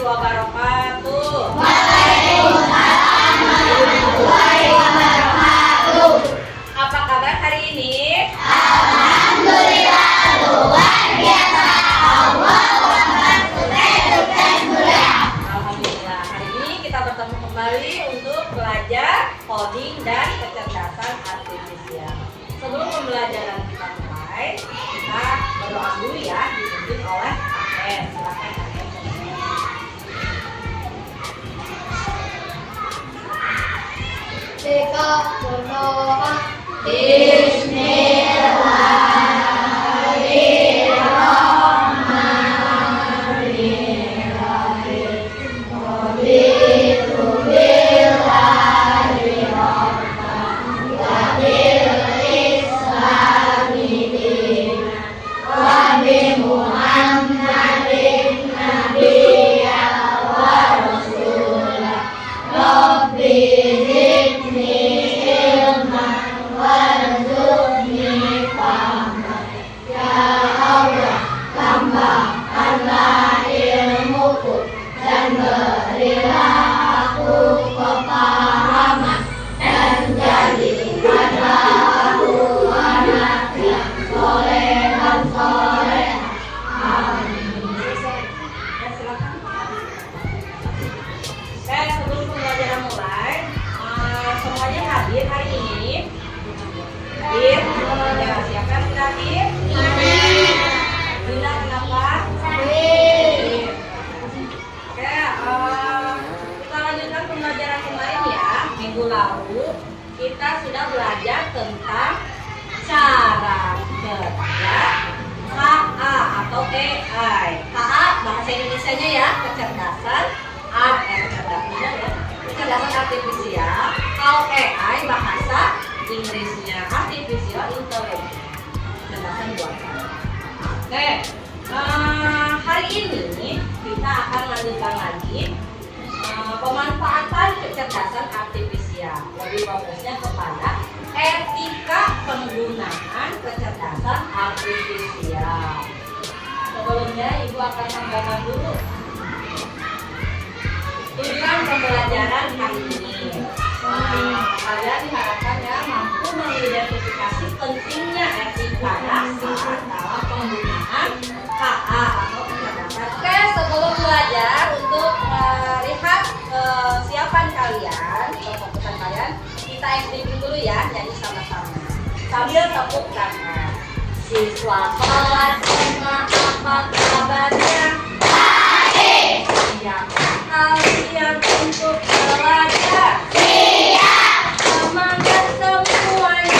wabarakatuh. Waalaikumsalam warahmatullahi wabarakatuh. Apa kabar hari ini? Alhamdulillah luar biasa. Alhamdulillah, hari ini kita bertemu kembali untuk belajar coding dan kecerdasan artifisial. Sebelum pembelajaran kita mulai, kita berdoa dulu ya, dipimpin oleh AKM. Silakan AKM. Kita berdoa. Lalu kita sudah belajar tentang cara kerja KA atau AI. KA bahasa Indonesianya ya, kecerdasan kecerdasan artifisial. Kalau AI bahasa Inggrisnya artificial intelligence, kecerdasan buatan. Oke, hari ini kita akan lanjutkan lagi pemanfaatan kecerdasan artifisial, lebih fokusnya kepada etika penggunaan kecerdasan artifisial. Sebelumnya Ibu akan sampaikan dulu tujuan pembelajaran kali ini. Kalian diharapkan ya mampu mengidentifikasi pentingnya etika dasar dalam penggunaan KA atau kecerdasan. Oke, sebelum belajar untuk lihat kesiapan kalian, kefokusan kalian, kita activity dulu ya, jadi sama-sama sambil tepuk tangan. Siswa kelas 5, apa kabarnya? Baik. Siap kalian untuk belajar? Siap. Semangat semuanya,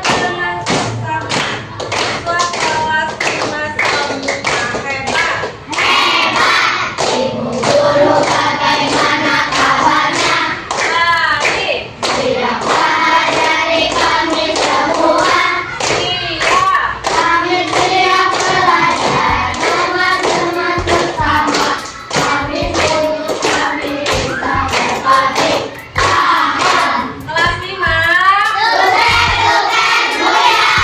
dengar bersama. Siswa kelas 5 semua hebat. Hebat. Ibu guru bagaimana kabarnya? Baik. Tidak mengajari kami semua. Siap. Kami siap belajar teman-teman bersama. Kami sungguh kami bisa berbagi. Paham. Kelas 5. Sukses mulia.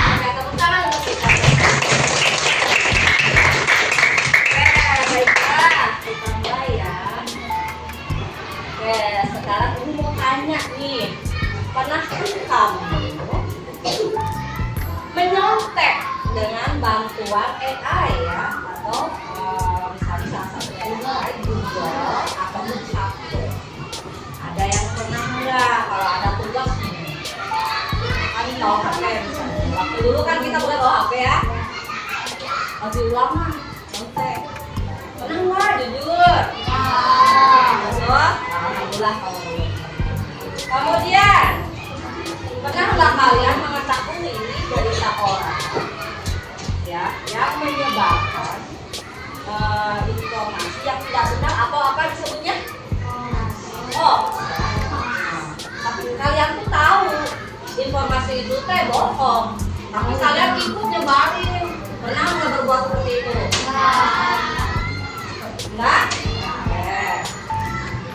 Oke, tepuk tangan untuk kita. Baiklah, kita mulai ya. Oke, sekarang Ibu mau tanya nih, pernahkah kamu menyontek dengan bantuan AI ya, atau misalnya salah satunya AI, Google atau Sabtu? Ada yang pernah nggak? Kalau ada tugas kan tahu HP misalnya. Waktu dulu kan kita bukan bawa HP ya. Masih lama nyontek. Pernah nggak jujur? Betul? Alhamdulillah kalau belum. Kemudian pernah nggak kalian mengetahui ini berita orang ya yang menyebarkan informasi yang tidak benar atau apa disebutnya? Tapi kalian tuh tahu informasi itu teh bohong, tapi kalian ikut nyebarin. Pernah nggak berbuat seperti itu? Enggak?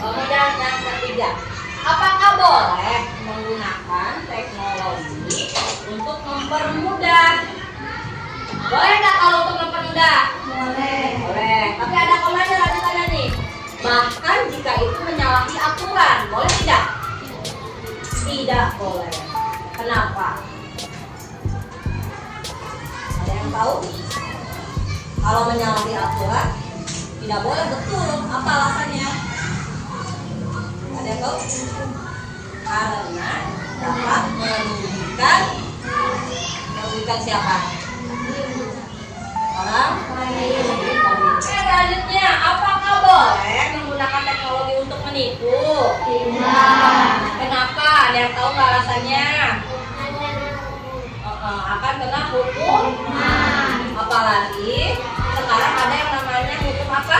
Kemudian yang ketiga, apakah boleh menggunakan teknologi untuk mempermudah? Boleh nggak kalau untuk mempermudah? Boleh. Boleh. Tapi ada komennya lanjutannya Bahkan jika itu menyalahi aturan, boleh tidak? Tidak boleh. Kenapa? Ada yang tahu? Kalau menyalahi aturan tidak boleh, betul. Apa alasannya? Ada yang tahu? Karena dapat merugikan siapa? Orang lain. Selanjutnya, apakah boleh menggunakan teknologi untuk menipu? Tidak. Kenapa? Ada yang tahu nggak alasannya? Akan kena hukum. Apalagi sekarang ada yang namanya hukum apa?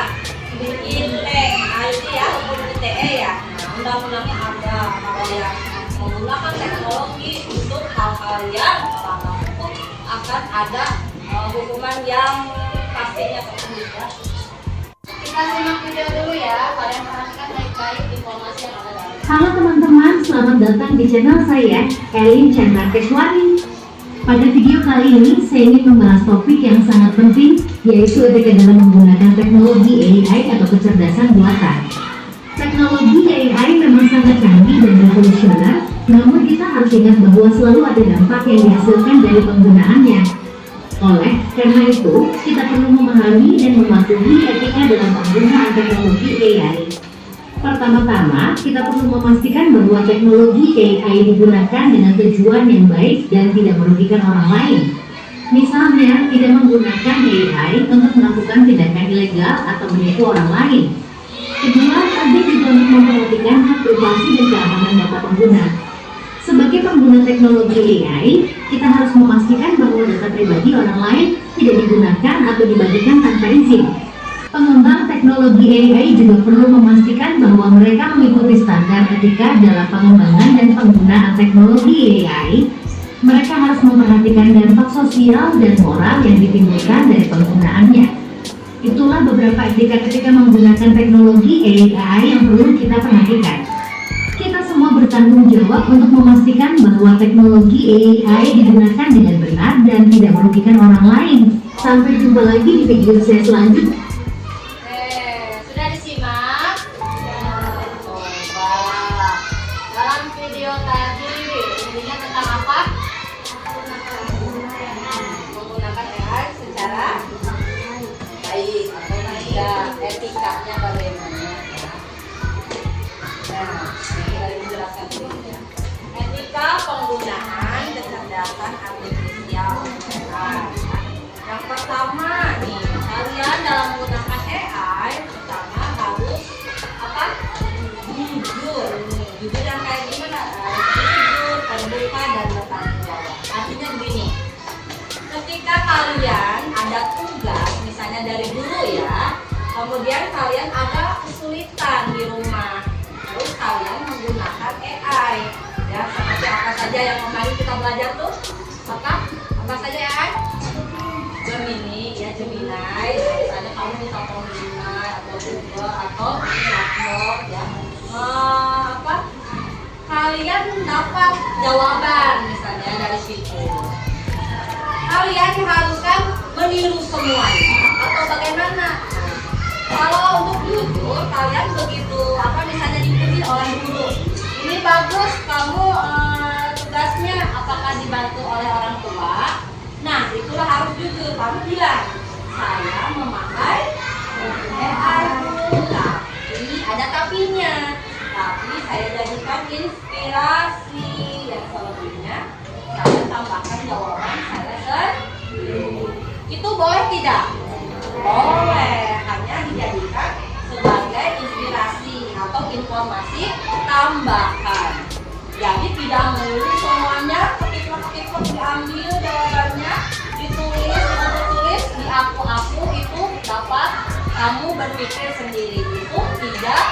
ITE. Itu ya, hukum ITE ya. Nah, undang-undangnya ada. Kalau yang menggunakan teknologi untuk hal-hal yang melanggar hukum akan ada hukuman yang pastinya tertentu ya. Kita simak video dulu ya. Kalian perhatikan baik-baik informasi yang ada dalam. Halo teman-teman, selamat datang di channel saya, Elin Chandra Keswari. Pada video kali ini, saya ingin membahas topik yang sangat penting, yaitu etika dalam menggunakan teknologi AI atau kecerdasan buatan. Teknologi AI memang sangat canggih dan revolusioner, namun kita harus ingat bahwa selalu ada dampak yang dihasilkan dari penggunaannya. Oleh karena itu, kita perlu memahami dan mematuhi etika dalam penggunaan teknologi AI. Pertama-tama, kita perlu memastikan bahwa teknologi AI digunakan dengan tujuan yang baik dan tidak merugikan orang lain. Misalnya, tidak menggunakan AI untuk melakukan tindakan ilegal atau menipu orang lain. Kedua, penting juga untuk memperhatikan hak privasi dan keamanan data pengguna. Sebagai pengguna teknologi AI, kita harus memastikan bahwa data pribadi orang lain tidak digunakan atau dibagikan tanpa izin. Pengembang teknologi AI juga perlu memastikan bahwa mereka mengikuti standar etika dalam pengembangan dan penggunaan teknologi AI. Mereka harus memperhatikan dampak sosial dan moral yang ditimbulkan dari penggunaannya. Itulah beberapa etika ketika menggunakan teknologi AI yang perlu kita perhatikan. Kita semua bertanggung jawab untuk memastikan bahwa teknologi AI digunakan dengan benar dan tidak merugikan orang lain. Sampai jumpa lagi di video saya selanjutnya. Sudah disimak? Coba. Dalam video tadi, intinya tentang apa? Menggunakan AI secara baik atau tidak, etikanya bagaimana ya. Nah, ini dari menjelaskan dulu ya. Etika penggunaan kecerdasan artifisial AI. Yang pertama nih, kalian dalam menggunakan AI pertama harus apa? Jujur. Jujur yang kayak gimana? Jujur, terbuka dan bertanggung jawab. Artinya begini. Ketika kalian ada tugas, misalnya dari guru ya, kemudian kalian ada kesulitan di rumah, terus kalian menggunakan AI, ya seperti apa saja yang kemarin kita belajar tuh, apa saja AI? Gemini, ya Gemini, misalnya kamu bisa Gemini atau Google atau Chatbot, ya, kalian dapat jawaban misalnya dari situ. Kalian diharuskan meniru semuanya atau bagaimana? Kalau untuk jujur, kalian begitu misalnya dipuji oleh guru, ini bagus kamu tugasnya, apakah dibantu oleh orang tua? Nah, itulah harus jujur. Kamu bilang, saya memakai AI, tapi ada tapinya. Tapi saya jadikan inspirasi yang selebihnya. Saya tambahkan jawaban saya sendiri. Itu boleh tidak? Boleh, hanya dijadikan sebagai inspirasi atau informasi tambahan. Jadi tidak melulu semuanya ketik-ketik diambil jawabannya, ditulis, di aku itu dapat kamu berpikir sendiri, itu tidak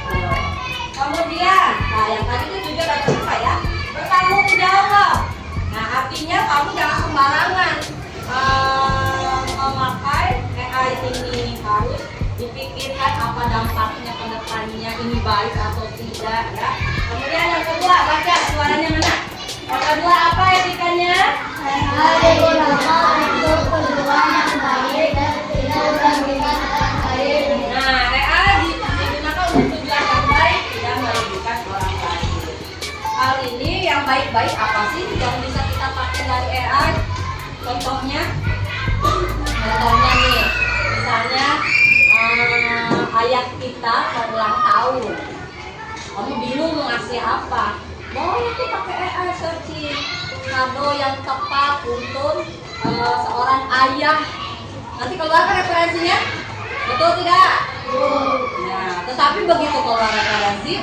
boleh. Kemudian, yang tadi itu juga ada apa ya? Bertanggung jawab. Nah, artinya kamu jangan sembarangan memakai AI ini, harus dipikirkan apa dampaknya ke depannya, ini baik atau tidak ya. Kemudian yang kedua, baca suaranya mana? Yang kedua apa etikanya? AI digunakan untuk tujuan yang baik dan tidak merugikan orang lain. Nah, AI digunakan baik-baik apa sih yang bisa kita pakai dari AI? Contohnya nih, misalnya ayah kita mau ulang tahun, kamu bingung mau ngasih apa? Boleh tuh pakai AI searching kado yang tepat untuk seorang ayah. Nanti keluarkan referensinya, betul tidak? Nah, tetapi begitu keluar referensi,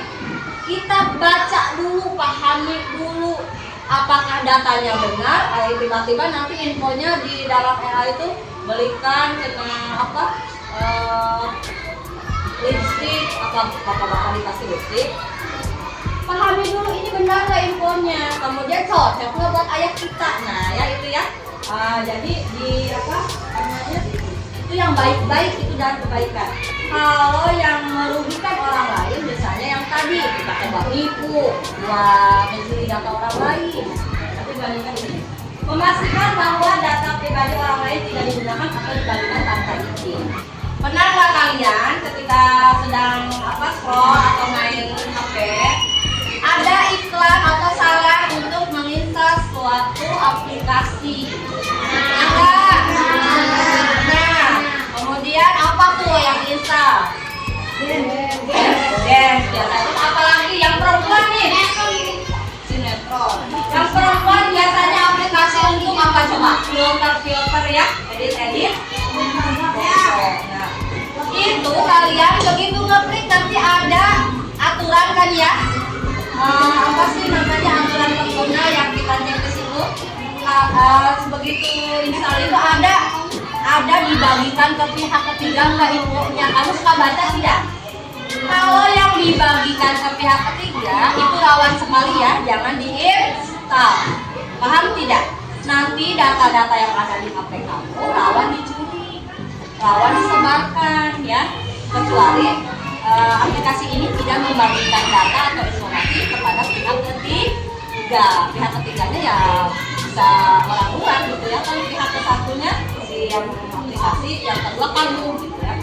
kita baca dulu, pahami dulu apakah datanya benar. Tiba-tiba nanti infonya di dalam AI itu belikan kena apa? Lipstick, apa bakal dikasih lipstick. Pahami dulu ini benar nggak infonya, kemudian cocok nggak buat ayah kita. Nah ya itu ya. Jadi di apa namanya itu yang baik-baik itu dan kebaikan. Kalau yang merugikan orang lain, misalnya yang tadi kita coba nipu, buat mencuri data orang lain. Tapi bandingkan ini, memastikan bahwa data pribadi orang lain tidak digunakan atau dibagikan tanpa izin. Pernah nggak kalian ketika sedang scroll atau main HP, ada iklan atau saran untuk menginstal suatu aplikasi? Nah, kemudian apa tuh yang diinstal? Game. Biasanya apalagi yang perempuan nih? Sinetron. Yang perempuan biasanya aplikasi untuk apa coba? Filter ya, edit. Nah, itu kalian begitu ngeklik nanti ada aturan kan ya? Apa sih namanya aturan pengguna yang kita cek ke situ? Begitu install itu ada dibagikan ke pihak ketiga nggak infonya? Kamu suka baca tidak? Kalau yang dibagikan ke pihak ketiga itu rawan sekali ya, jangan diinstal. Paham tidak? Nanti data-data yang ada di HP kamu rawan dicuri, rawan disebarkan ya. Kecuali aplikasi ini tidak membagikan data atau informasi kepada pihak ketiga. Pihak ketiganya ya bisa orang-orang gitu ya, kan pihak kesatunya si yang aplikasi, yang kedua kamu gitu ya.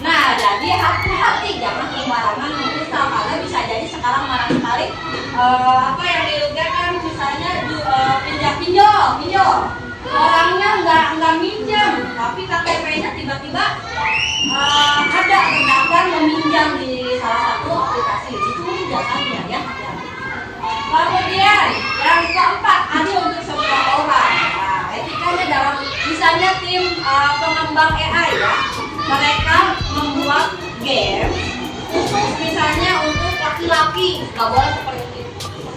Nah, jadi hati-hati jangan sembarangan menginstal, karena bisa jadi sekarang marak sekali apa yang dirugikan, misalnya pinjol. Orangnya nggak minjam, tapi KTP-nya tiba-tiba ada pedagang meminjam di salah satu aplikasi. Itu datanya ya. Kemudian yang keempat, adil untuk semua orang. Nah, etikanya dalam misalnya tim pengembang AI ya, mereka membuat game khusus misalnya untuk laki-laki, nggak boleh seperti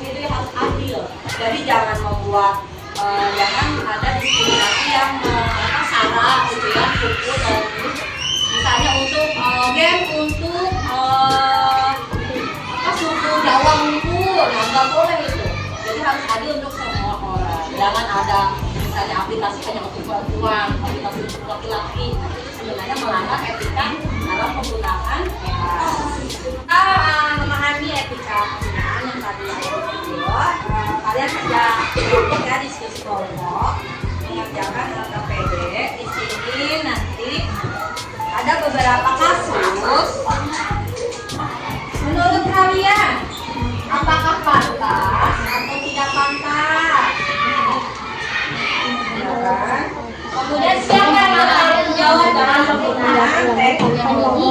itu ya, harus adil. Jadi jangan membuat jangan ada diskriminasi yang sara gitu ya, suku dan misalnya untuk game untuk suku Jawa ngumpul, nah nggak boleh itu. Jadi harus adil untuk semua orang. Jangan ada misalnya aplikasi hanya untuk perempuan, aplikasi untuk laki-laki. Nah, itu sebenarnya melanggar etika dalam penggunaan AI. Memahami etika penggunaan yang tadi ada di video. Kalian kerja ya diskusi kelompok mengerjakan LKPD. Di sini nanti ada beberapa kasus. Menurut kalian, apakah pantas atau tidak pantas? Kemudian siapa yang akan menjawab dalam penggunaan teknologi?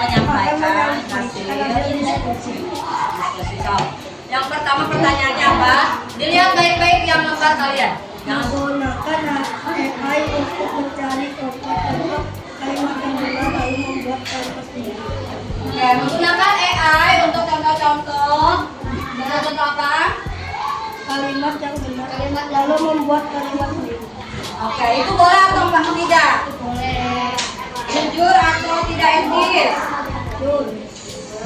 menyampaikan hasil diskusi. Yang pertama pertanyaannya apa? Dilihat baik-baik yang lembar kalian. Menggunakan AI untuk mencari contoh-contoh kalimat yang benar lalu membuat kalimat sendiri. Oke, menggunakan AI untuk contoh-contoh. Contoh apa? Kalimat yang benar lalu membuat kalimat sendiri. Oke, itu boleh atau tidak? Boleh. Jujur atau tidak etis?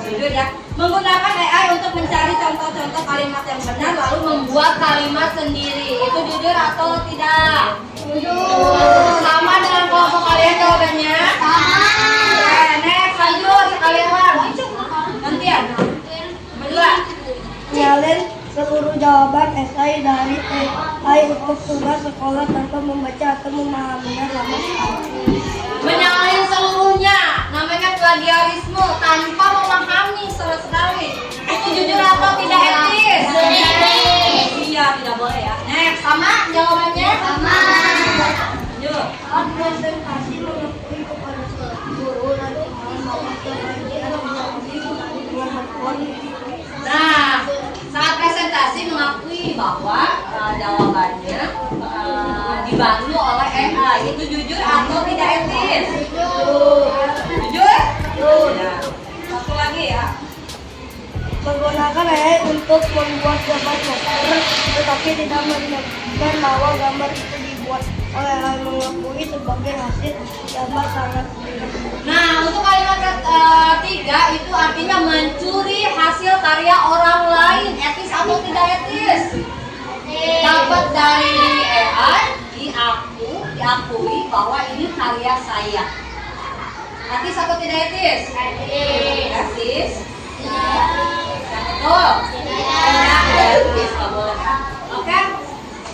Jujur ya. Menggunakan AI untuk mencari contoh-contoh kalimat yang benar lalu membuat kalimat sendiri. Itu jujur atau tidak? Jujur. Sama dengan kelompok kalian jawabannya? Sama. Oke, next lanjut kalian gantian. Berdua. Nyalin seluruh jawaban esai dari AI untuk tugas sekolah tanpa membaca atau memahaminya sama sekali. Menyalin seluruhnya, namanya plagiarisme tanpa memahami sama sekali. Itu jujur atau tidak etis? Etis. Iya, tidak boleh ya. Next, sama jawabannya? Sama. Lanjut. Presentasi mengakui kepada guru nanti memakai kajian dengan bantuan. Nah, saat presentasi mengakui bahwa jawabannya dibantu oleh AI. Itu jujur atau tidak etis? Jujur? Ya. Satu lagi ya. Menggunakan AI untuk membuat gambar poster, tetapi tidak menunjukkan bahwa gambar itu dibuat oleh AI, mengakui sebagai hasil gambar sangat mudah. Nah, untuk kalimat ketiga itu artinya mencuri hasil karya orang lain. Etis atau tidak etis? Dapat dari AI, diakui bahwa ini karya saya. Etis atau tidak etis? Etis. Betul. Tidak etis, nggak boleh. Oke,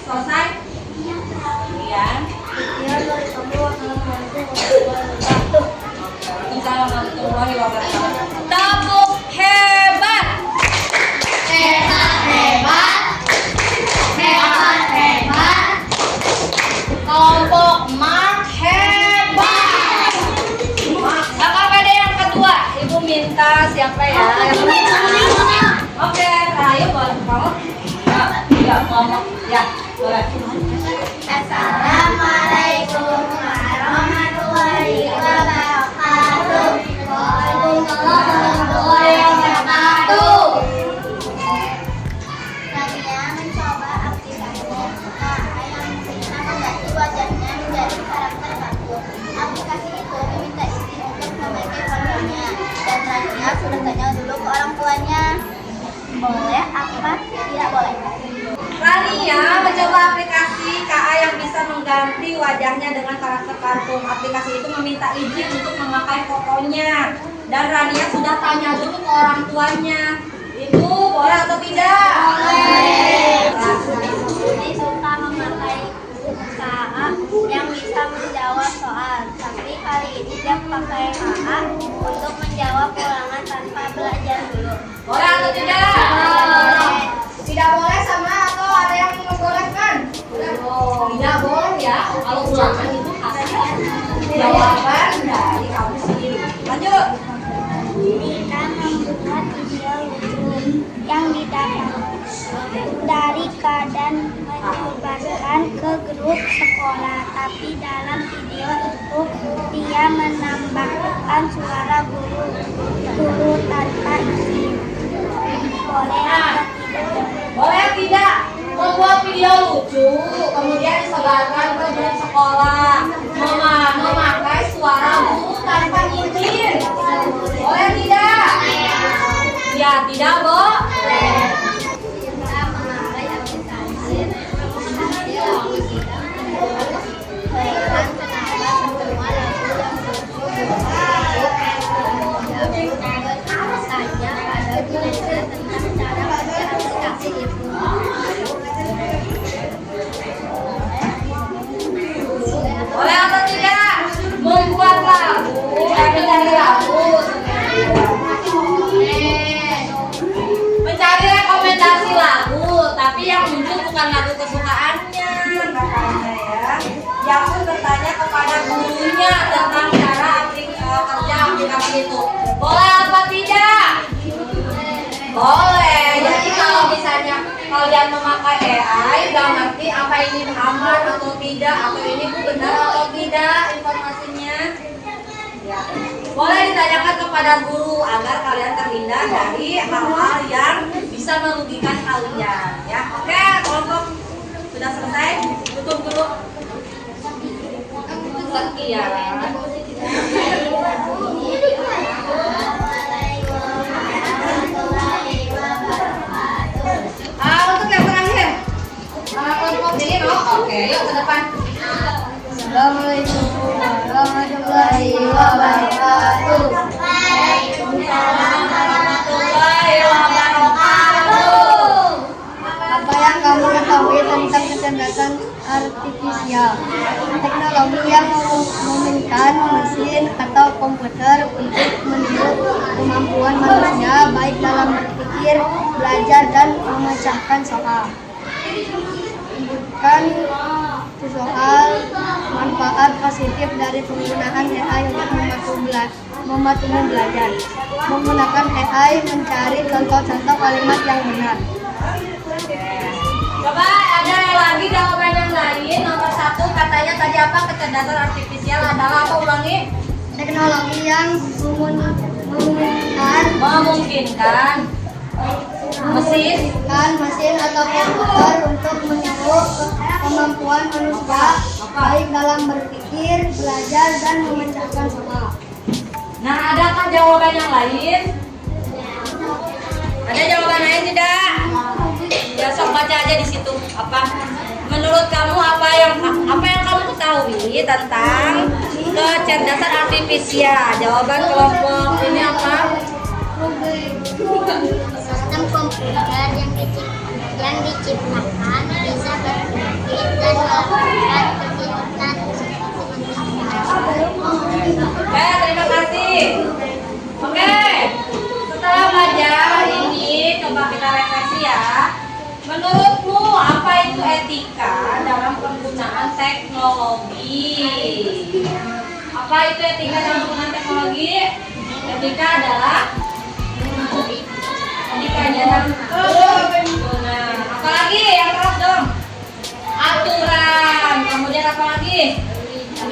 selesai. Kemudian. Ya, dari kamu wassalamualaikum warahmatullahi wabarakatuh. Waalaikumsalam warahmatullahi wabarakatuh. Tepuk hebat. Hebat, hebat. Hebat, hebat. Kelompok Mark hebat. KKPD yang kedua, Ibu minta siapa ya? Oke, ayo boleh kamu. Ya, ngomong. Ya, boleh. Assalamualaikum warahmatullahi wabarakatuh. Waalaikumsalam warahmatullahi wabarakatuh. Saya mencoba aplikasi KA yang bisa membantu wajahnya menjadi karakter kartun. Aplikasi itu meminta izin untuk memakai fotonya dan Rania sudah tanya dulu ke orang tuanya. Boleh apa tidak boleh? Rania mencoba aplikasi KA yang bisa mengganti wajahnya dengan karakter kartun. Aplikasi itu meminta izin untuk memakai fotonya. Dan Rania sudah tanya dulu ke orang tuanya. Itu boleh atau tidak? Boleh. Jadi suka memakai KA yang bisa menjawab soal. Tapi kali ini dia pakai KA untuk menjawab ulangan tanpa belajar dulu. Boleh atau tidak? Boleh. Tidak boleh sama atau ada yang membolehkan? Tidak boleh ya. Kalau ulangan itu hasil jawaban dari kamu sendiri. Lanjut. Kita membuat video lucu yang didapat dari keadaan menyebarkan ke grup sekolah. Tapi dalam video itu dia menambahkan suara guru tanpa izin. Boleh atau tidak? Boleh tidak? Membuat video lucu, kemudian disebarkan ke grup sekolah, memakai suara guru tanpa izin. Boleh tidak? Ya, tidak, boleh. Kita memakai aplikasi kenapa semua lagu yang lucu kalian memakai AI gak ngerti apa ini aman atau tidak, atau ini benar atau tidak informasinya. Ya. Boleh ditanyakan kepada guru agar kalian terhindar dari hal-hal yang bisa merugikan kalian. Ya, oke, kelompok sudah selesai. Tutup dulu. Sekian. Untuk yang terakhir, kelompok ini, oke, yuk ke depan. Assalamualaikum warahmatullahi wabarakatuh. Waalaikumsalam warahmatullahi wabarakatuh. Apa yang kamu ketahui tentang kecerdasan artifisial? Teknologi yang memungkinkan mesin atau komputer untuk meniru kemampuan manusia baik dalam berpikir, belajar, dan memecahkan soal. Bukan soal manfaat positif dari penggunaan AI untuk membantu belajar. Menggunakan AI mencari contoh-contoh kalimat yang benar. Coba ada lagi jawaban yang lain. Nomor 1 katanya tadi apa? Kecerdasan artifisial adalah apa? Ulangi. Teknologi yang Memungkinkan mesin atau komputer untuk meniru kemampuan manusia baik dalam berpikir, belajar, dan memecahkan soal. Nah, adakah jawaban yang lain? Ada jawaban lain tidak? Ya, sok baca aja di situ. Apa? Menurut kamu apa yang kamu ketahui tentang kecerdasan artifisial? Jawaban kelompok ini apa? Sistem komputer yang diciptakan bisa berpikir dan melakukan kegiatan Oke, terima kasih. Oke, setelah belajar ini coba kita refleksi ya. Menurutmu apa itu etika dalam penggunaan teknologi? Apa itu etika dalam penggunaan teknologi? Etika adalah dalam penggunaan. Apalagi yang keras dong. Aturan. Kemudian apa lagi?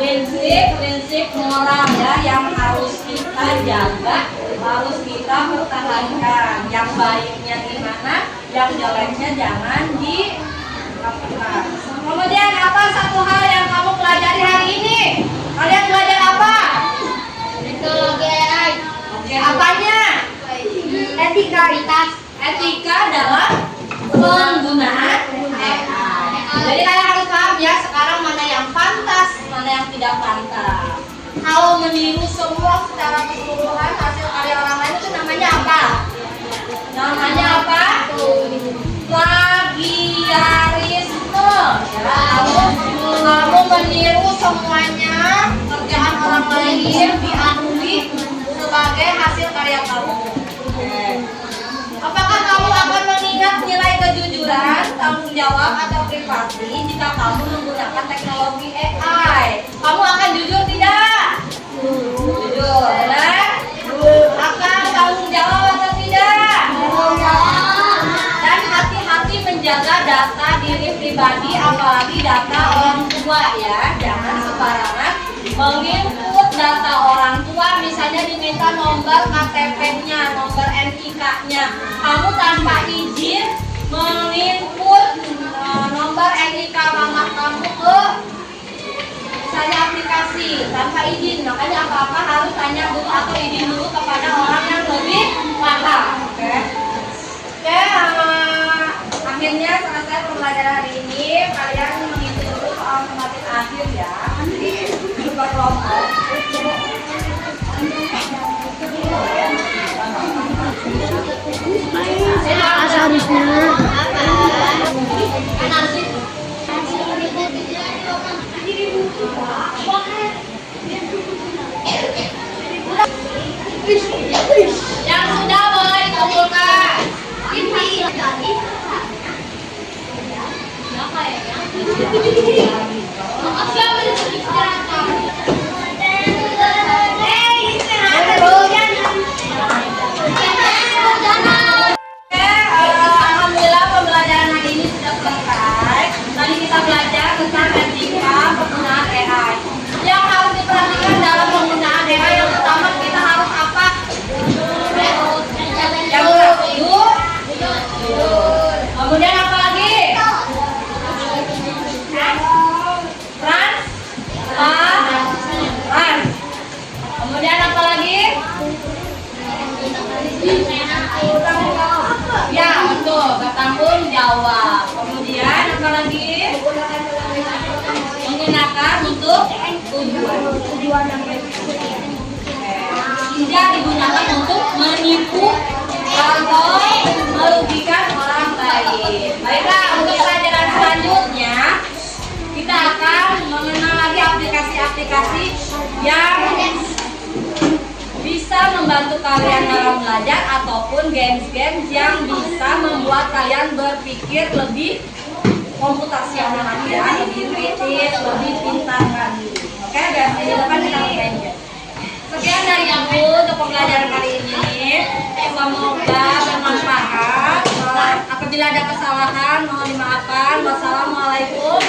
Prinsip moral ya yang harus kita jaga, harus kita pertahankan. Yang baiknya gimana, yang jeleknya jangan dilakukan. Kemudian apa satu hal yang kamu pelajari hari ini? Kalian belajar apa? teknologi AI. Oke, apanya? Etika dalam penggunaan AI. Jadi kalian harus paham ya sekarang mana yang pantas, mana yang tidak pantas. Kalau meniru semua secara keseluruhan hasil karya orang lain itu namanya apa? Namanya apa? Plagiarisme. Ya, kamu meniru semuanya kerjaan orang lain diakui sebagai hasil karya kamu. Apakah kamu akan mengingat nilai kejujuran, tanggung jawab, atau privasi jika kamu menggunakan teknologi AI? Kamu akan jujur tidak? Jujur, benar? Akan tanggung jawab atau tidak? Dan hati-hati menjaga data diri pribadi, apalagi data orang tua ya. Jangan sembarangan menginput data orang tua, misalnya diminta nomor KTP-nya, nomor NIK-nya. Kamu tanpa izin menginput nomor NIK mama kamu ke misalnya aplikasi tanpa izin. Makanya apa-apa harus tanya dulu atau izin dulu kepada orang yang lebih paham. Oke. Akhirnya selesai pembelajaran hari ini. Kalian mengisi dulu soal tematik akhir ya. Jadi coba kelompok. Yang sudah boleh dikumpulkan. Alhamdulillah pembelajaran hari ini aplikasi yang bisa membantu kalian dalam belajar ataupun games-games yang bisa membuat kalian berpikir lebih komputasional lagi ya, lebih kritis, lebih pintar lagi. Oke guys, di depan kita main game. Sekian dari aku untuk pembelajaran kali ini. Semoga bermanfaat. Apabila ada kesalahan mohon dimaafkan. Wassalamualaikum